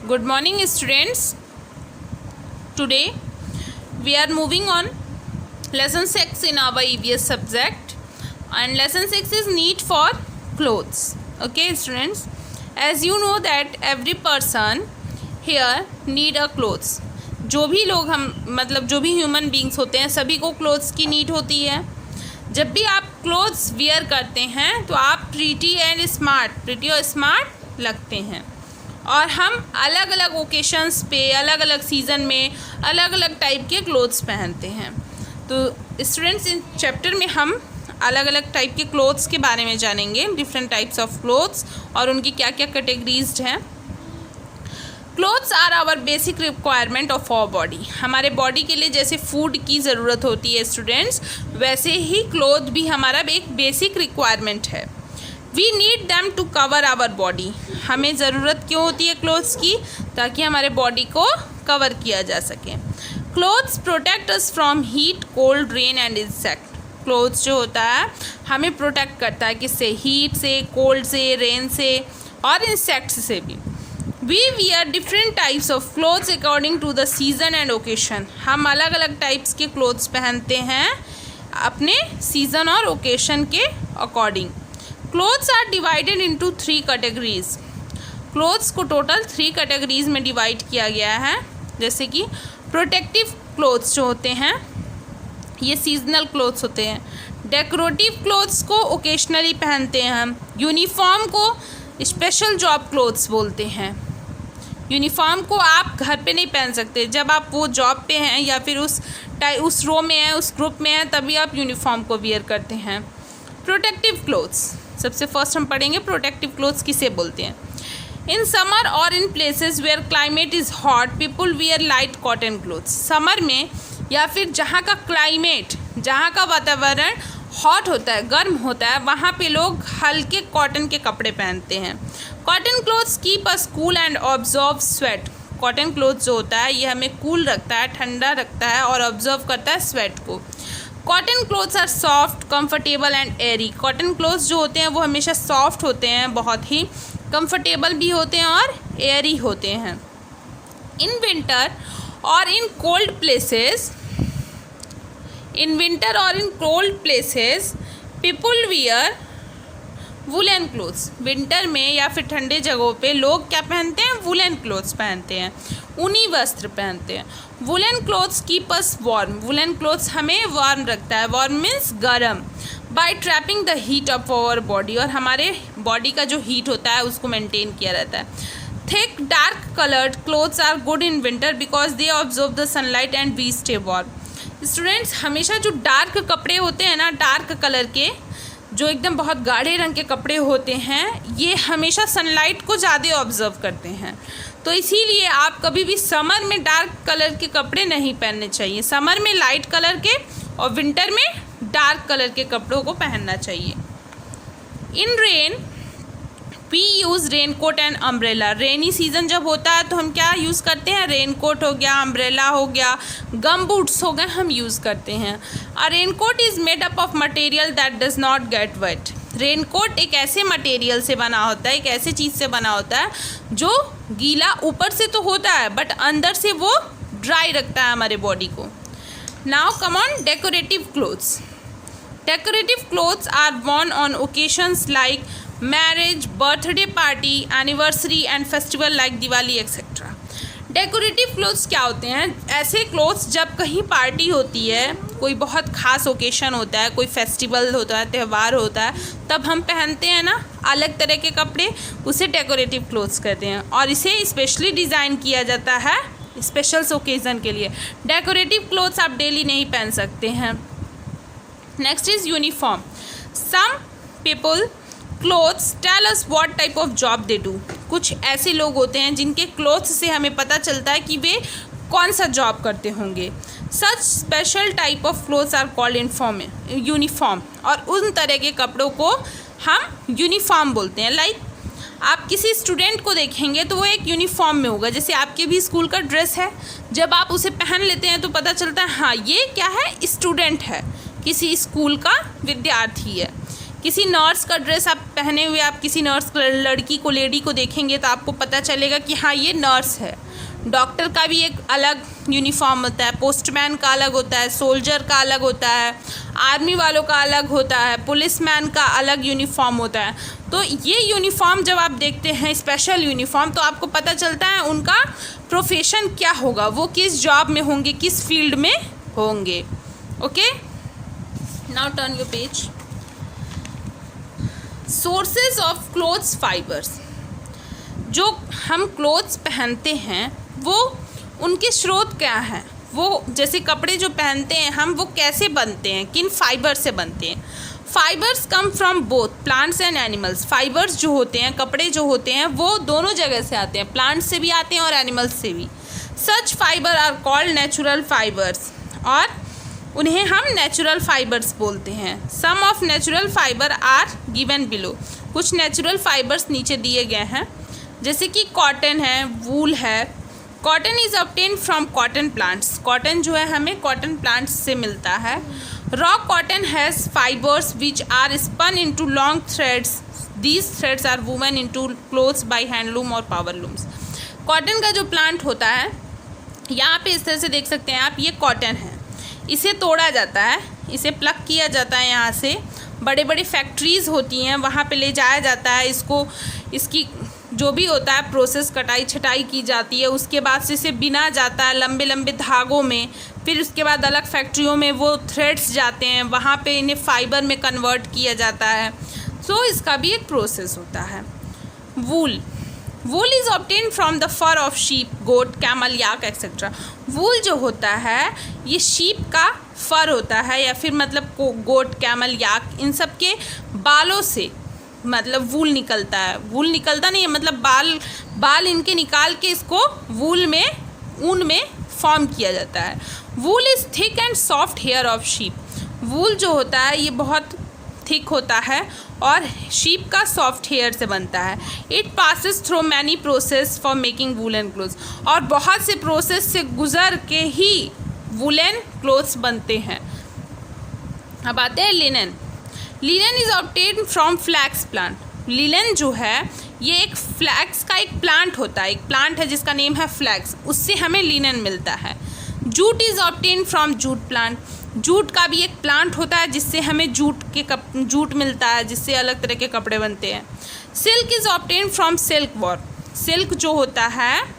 Good morning, students. Today we are moving on lesson 6 in our EVS subject, and lesson 6 is need for clothes. Okay, students, as you know that every person here need a clothes. जो भी लोग हम मतलब जो भी human beings होते हैं सभी को क्लोथ्स की नीड होती है. जब भी आप क्लोथ्स वियर करते हैं तो आप प्रीटी और स्मार्ट लगते हैं. और हम अलग अलग ओकेशंस पे अलग अलग सीज़न में अलग अलग टाइप के क्लोथ्स पहनते हैं. तो स्टूडेंट्स, इन चैप्टर में हम अलग अलग टाइप के क्लोथ्स के बारे में जानेंगे, डिफरेंट टाइप्स ऑफ क्लोथ्स और उनकी क्या क्या कैटेगरीज हैं. Clothes are our basic requirement of our body. हमारे बॉडी के लिए जैसे फूड की ज़रूरत होती है स्टूडेंट्स, वैसे ही क्लोथ भी हमारा एक बेसिक रिक्वायरमेंट है. We need them to cover our body. हमें ज़रूरत क्यों होती है क्लोथ्स की? ताकि हमारे बॉडी को कवर किया जा सके. Clothes protect us from heat, cold, rain and insect. Clothes जो होता है हमें प्रोटेक्ट करता है किससे? हीट से, कोल्ड से, रेन से और इंसेक्ट्स से भी. We wear different types of clothes according to the season and occasion. हम अलग अलग टाइप्स के क्लोथ्स पहनते हैं अपने सीज़न और ओकेशन के according. Clothes are divided into 3 categories. Clothes को टोटल 3 कैटेगरीज में डिवाइड किया गया है. जैसे कि प्रोटेक्टिव क्लोथ्स जो होते हैं ये सीजनल क्लोथ्स होते हैं. डेकोरेटिव क्लोथ्स को ओकेशनली पहनते हैं हम. यूनिफॉर्म को स्पेशल जॉब क्लोथ्स बोलते हैं. यूनिफॉर्म को आप घर पे नहीं पहन सकते. जब आप वो जॉब पे हैं या फिर उस रो में हैं, उस ग्रुप में हैं, तभी आप यूनिफॉर्म को वियर करते हैं. प्रोटेक्टिव क्लोथ्स सबसे फर्स्ट हम पढ़ेंगे. प्रोटेक्टिव क्लोथ्स किसे बोलते हैं? इन समर और in places where climate is hot people wear light cotton clothes. Summer में या फिर जहाँ का क्लाइमेट, जहाँ का वातावरण हॉट होता है, गर्म होता है, वहाँ पे लोग हल्के कॉटन के कपड़े पहनते हैं. Cotton clothes keep us cool and observe sweat. Cotton clothes जो होता है ये हमें कूल रखता है, ठंडा रखता है और ऑब्जर्व करता है स्वेट को. Cotton clothes are soft, comfortable and airy. Cotton clothes जो होते हैं वो हमेशा सॉफ्ट होते हैं, बहुत ही कंफर्टेबल भी होते हैं और एयरी होते हैं. इन विंटर और in cold places people wear woollen clothes. Winter में या फिर ठंडे जगहों पे लोग क्या पहनते हैं? वुलन क्लोथ्स पहनते हैं, ऊनी वस्त्र पहनते हैं. Woollen clothes keep us warm. Woollen clothes हमें वार्म रखता है. वार्म मीन्स गर्म. By trapping the heat of our body. और हमारे बॉडी का जो हीट होता है उसको मेंटेन किया रहता है. Thick dark coloured clothes are good in winter because they observe the sunlight and we stay warm. Students, हमेशा जो डार्क कपड़े होते हैं ना, डार्क कलर के, जो एकदम बहुत गाढ़े रंग के कपड़े होते हैं, ये हमेशा सनलाइट को ज़्यादा ऑब्जर्व करते हैं. तो इसीलिए आप कभी भी समर में डार्क कलर के कपड़े नहीं पहनने चाहिए. समर में लाइट कलर के और विंटर में डार्क कलर के कपड़ों को पहनना चाहिए. In rain we use rain coat and umbrella. Rainy season जब होता है तो हम क्या यूज़ करते हैं? रेन कोट हो गया, अम्ब्रेला हो गया, गम बूट्स हो गए, हम यूज़ करते हैं. A rain coat is made up of material that does not get wet. Rain coat एक ऐसे मटेरियल से बना होता है, एक ऐसी चीज़ से बना होता है जो गीला ऊपर से तो होता है बट अंदर से वो ड्राई रखता है हमारे बॉडी को. Now come on decorative clothes. Decorative clothes are worn on occasions like marriage, birthday party, anniversary and festival like Diwali etc. Decorative clothes क्या होते हैं? ऐसे क्लोथ्स जब कहीं पार्टी होती है, कोई बहुत ख़ास ओकेशन होता है, कोई फेस्टिवल होता है, त्यौहार होता है, तब हम पहनते हैं ना अलग तरह के कपड़े, उसे डेकोरेटिव क्लोथ्स कहते हैं. और इसे स्पेशली डिज़ाइन किया जाता है स्पेशल ओकेज़न के लिए. डेकोरेटिव क्लोथ्स आप डेली नहीं पहन सकते हैं. Next is uniform. Some people clothes tell us what type of job they do. कुछ ऐसे लोग होते हैं जिनके क्लोथ्स से हमें पता चलता है कि वे कौन सा जॉब करते होंगे. Such special type of clothes are called uniform. और उन तरह के कपड़ों को हम यूनिफॉर्म बोलते हैं. लाइक आप किसी स्टूडेंट को देखेंगे तो वो एक यूनिफॉर्म में होगा. जैसे आपके भी स्कूल का ड्रेस है, जब आप उसे पहन लेते हैं तो पता चलता है हाँ ये क्या है? स्टूडेंट है, किसी स्कूल का विद्यार्थी है. किसी नर्स का ड्रेस आप पहने हुए आप किसी नर्स लड़की को, लेडी को देखेंगे तो आपको पता चलेगा कि हाँ ये नर्स है। डॉक्टर का भी एक अलग यूनिफॉर्म होता है, पोस्टमैन का अलग होता है, सोल्जर का अलग होता है, आर्मी वालों का अलग होता है, पुलिसमैन का अलग यूनिफॉर्म होता है। तो ये यूनिफॉर्म जब आप देखते हैं, स्पेशल यूनिफॉर्म, तो आपको पता चलता है उनका प्रोफेशन क्या होगा, वो किस जॉब में होंगे, किस फील्ड में होंगे। Okay, now turn your page. Sources of clothes fibres. जो हम क्लोथ्स पहनते हैं वो उनके स्रोत क्या हैं, वो जैसे कपड़े जो पहनते हैं हम, वो कैसे बनते हैं, किन फाइबर से बनते हैं। Fibres come from both plants and animals. Fibres जो होते हैं, कपड़े जो होते हैं, वो दोनों जगह से आते हैं, प्लांट्स से भी आते हैं और एनिमल्स से भी। Such fibre are called natural fibres, और उन्हें हम नेचुरल फाइबर्स बोलते हैं। Some of natural fibre are given below. कुछ नेचुरल फाइबर्स नीचे दिए गए हैं, जैसे कि कॉटन है, वूल है। Cotton is obtain from cotton plants. Cotton जो है हमें कॉटन प्लांट्स से मिलता है। Raw cotton has fibres which are spun into long threads. These threads are woven into clothes by handloom और पावरलूम्स। कॉटन का जो प्लांट होता है, यहाँ पे इस तरह से देख सकते हैं आप, ये कॉटन है। इसे तोड़ा जाता है, इसे प्लक किया जाता है, यहाँ से बड़े बड़े फैक्ट्रीज़ होती हैं, वहाँ पे ले जाया जाता है। इसको, इसकी जो भी होता है प्रोसेस, कटाई छटाई की जाती है। उसके बाद से इसे बिना जाता है लंबे लंबे धागों में। फिर उसके बाद अलग फैक्ट्रियों में वो थ्रेड्स जाते हैं, वहाँ पे इन्हें फाइबर में कन्वर्ट किया जाता है। सो इसका भी एक प्रोसेस होता है। Wool. Wool is obtain from the fur of sheep, goat, camel, yak etcetera. Wool जो होता है ये शीप का फर होता है, या फिर मतलब गोट, कैमल, याक, इन सब के बालों से मतलब वूल निकलता है। वूल निकलता नहीं है, मतलब बाल इनके निकाल के इसको वूल में, ऊन में फॉर्म किया जाता है। Wool is thick and soft hair of sheep. Wool जो होता है ये बहुत थिक होता है और शीप का सॉफ्ट हेयर से बनता है। It passes through many process for making woollen clothes. और बहुत से प्रोसेस से गुजर के ही वूलन क्लोथ्स बनते हैं। अब आते हैं linen. Linen is obtain from flax plant. Linen जो है ये एक फ्लैक्स का एक प्लांट होता है, एक प्लांट है जिसका नेम है फ्लैक्स, उससे हमें लिनन मिलता है। Jute is obtain from jute plant. Jute का भी एक प्लांट होता है जिससे हमें जूट मिलता है, जिससे अलग तरह के कपड़े बनते हैं। Silk is obtain from silk worm. Silk जो होता है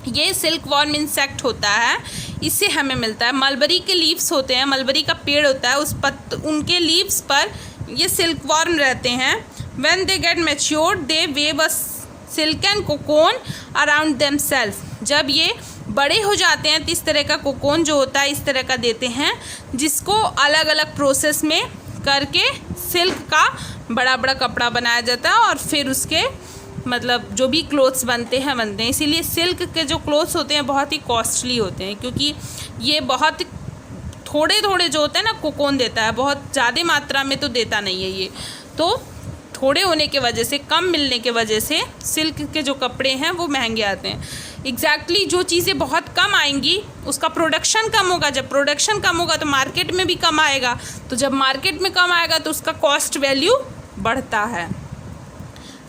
ये सिल्क वॉर्म इंसेक्ट होता है, इससे हमें मिलता है। मलबरी के लीव्स होते हैं, मलबरी का पेड़ होता है, उनके लीव्स पर ये सिल्क वॉर्म रहते हैं। When they get matured they weave a silken cocoon around themself. जब ये बड़े हो जाते हैं तो इस तरह का कोकोन जो होता है इस तरह का देते हैं, जिसको अलग अलग प्रोसेस में करके सिल्क का बड़ा बड़ा कपड़ा बनाया जाता है और फिर उसके मतलब जो भी क्लोथ्स बनते हैं। इसीलिए सिल्क के जो क्लोथ्स होते हैं बहुत ही कॉस्टली होते हैं, क्योंकि ये बहुत थोड़े थोड़े जो होते हैं ना कोकोन देता है, बहुत ज़्यादा मात्रा में तो देता नहीं है। ये तो थोड़े होने के वजह से, कम मिलने के वजह से सिल्क के जो कपड़े हैं वो महंगे आते हैं। एग्जैक्टली जो चीज़ें बहुत कम आएंगी उसका प्रोडक्शन कम होगा। जब प्रोडक्शन कम होगा तो मार्केट में भी कम आएगा, तो जब मार्केट में कम आएगा तो उसका कॉस्ट वैल्यू बढ़ता है।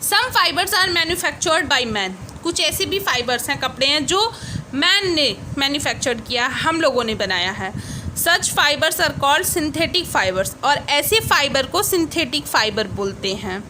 Some fibres are manufactured by man. कुछ ऐसे भी फाइबर्स हैं, कपड़े हैं जो मैन ने मैन्युफैक्चर्ड किया, हम लोगों ने बनाया है। Such fibres are called synthetic fibres. और ऐसे फाइबर को सिंथेटिक फाइबर बोलते हैं,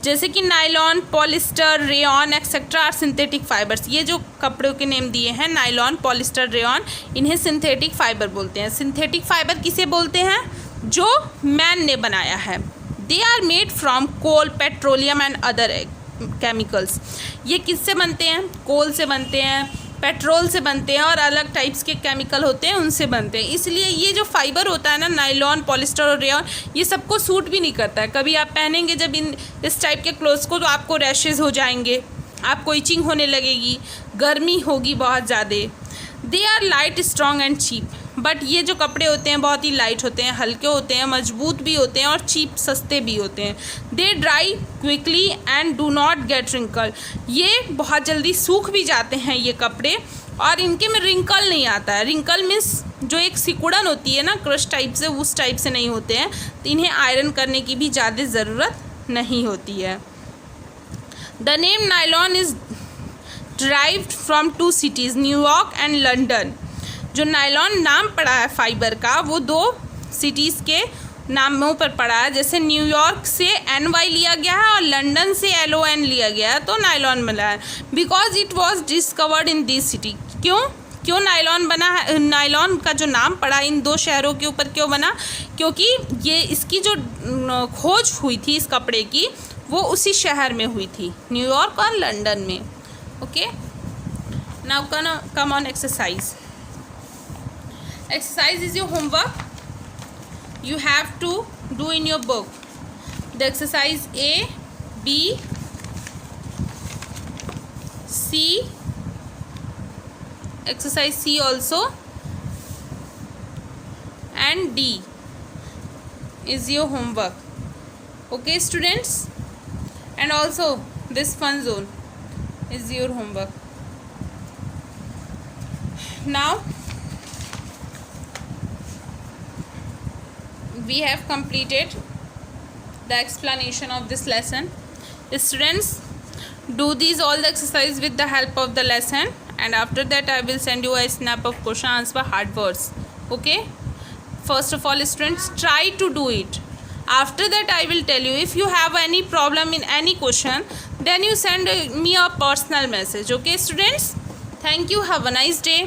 जैसे कि nylon, polyester, rayon etcetera are synthetic fibres. ये जो कपड़ों के नेम दिए हैं, नायलॉन, पॉलिस्टर, रेयॉन, इन्हें सिंथेटिक फाइबर बोलते हैं। सिंथेटिक फाइबर किसे बोलते हैं? जो मैन ने बनाया है। They are made from coal, petroleum and other chemicals. ये किससे बनते हैं? कोल से बनते हैं, पेट्रोल से बनते हैं और अलग टाइप्स के केमिकल होते हैं उनसे बनते हैं। इसलिए ये जो फाइबर होता है ना, नायलॉन, पॉलिस्टर और रेयॉन, ये सबको सूट भी नहीं करता है। कभी आप पहनेंगे जब इस टाइप के क्लोथ्स को तो आपको रैशेज़ हो जाएंगे, आपको इचिंग होने लगेगी, गर्मी होगी बहुत ज़्यादा। They are light, strong and cheap. But ये जो कपड़े होते हैं बहुत ही लाइट होते हैं, हल्के होते हैं, मजबूत भी होते हैं और चीप, सस्ते भी होते हैं। They dry quickly and do not get wrinkle. ये बहुत जल्दी सूख भी जाते हैं ये कपड़े और इनके में रिंकल नहीं आता है। रिंकल मीन्स जो एक सिकुड़न होती है ना क्रश टाइप से, उस टाइप से नहीं होते हैं, तो इन्हें आयरन करने की भी ज़्यादा ज़रूरत नहीं होती है। The name nylon is derived from 2 cities, New York and London. जो नायलॉन नाम पड़ा है फाइबर का, वो 2 सिटीज़ के नामों पर पड़ा है। जैसे न्यूयॉर्क से NY लिया गया है और लंदन से LON लिया गया है, तो नायलॉन मिला है। Because it was discovered in this city. क्यों नायलॉन बना है? नायलॉन का जो नाम पड़ा इन 2 शहरों के ऊपर क्यों बना? क्योंकि ये इसकी जो खोज हुई थी इस कपड़े की, वो उसी शहर में हुई थी, न्यूयॉर्क और लंदन में। Okay, now come on exercise. Exercise is your homework. You have to do in your book. The exercise A, B, C, exercise C also, and D is your homework. Okay, students, and also this fun zone is your homework. Now we have completed the explanation of this lesson. Students, do these all the exercise with the help of the lesson, and after that I will send you a snap of question answer hard words. Okay, first of all students, try to do it. After that I will tell you, if you have any problem in any question, then you send me a personal message. Okay students, thank you, have a nice day.